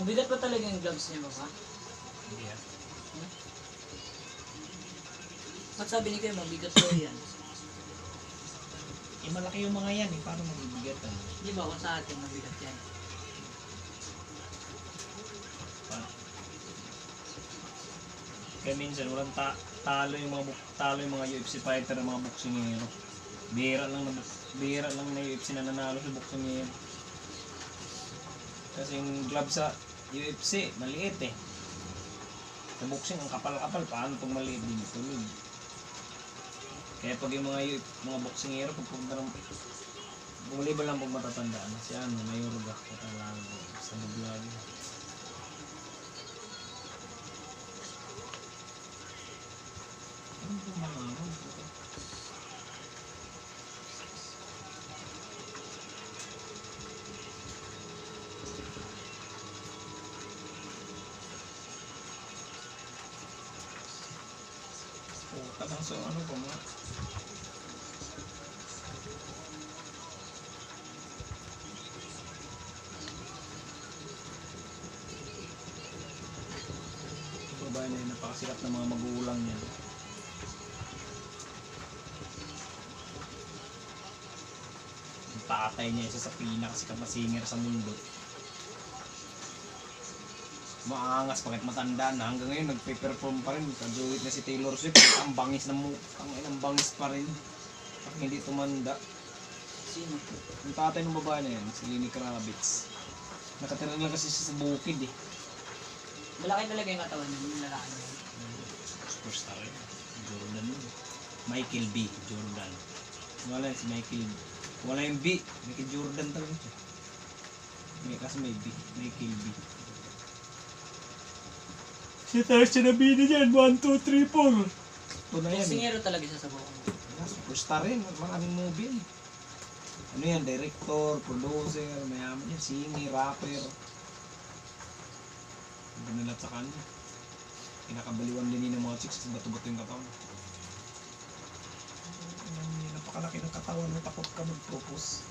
Mabigat pa talaga yung gloves niya, baka? Hindi yan. Ba't sabi ni kayo, mabigat daw yan? Eh, malaki yung mga yan eh. Paano magibigatan? Di ba kung sa atin, mabigat yan? Kaya minsan walang talo yung mga UFC fighter ng mga boksingero. Bihira lang na UFC na nanalo sa boksingero. Kasi yung glove sa UFC maliit eh. Sa boxing ang kapal-kapal, paano pag maliit din tulog. Kaya pag yung mga boksingero pag bumaliban lang pag matatandaan na siya mayurga katalago sa buglagi. Ano ba mga ano? Kadang so ano ba mga? Babae na yun, napakasikat ng mga magulang niya. Tatay niya isa sa pinakasikat na singer sa mundo. Maangas bakit matanda na hanggang ngayon nagpe-perform pa rin. Kadulit na si Taylor Swift, ang bangis na ang bangis pa rin. Bakit hindi tumanda? Sino? Yung tatay ng babae na yan, si Lenny Kravitz. Nakatira lang kasi siya sa bukid eh. Malaki talaga yung katawan niya, yung lalaki na yun. Superstar eh. Jordan yun. Michael B. Jordan. Wala si Michael B. Wala yung B. Michael Jordan talaga siya. Kasi may B. Michael B. Si Tarsha na B na dyan. 1, 2, 3, 4. Ito na yan. Boksingero talaga siya sa buong. Superstar rin. Maraming movie yan. Ano yan? Director, producer, mayaman yan. Singer, rapper. Binalat sa kanya. Kinakabaliwan din ng mga chicks. Bato-bato yung katawan. Napakalaki ng katawan mo, takot ka mag-propose.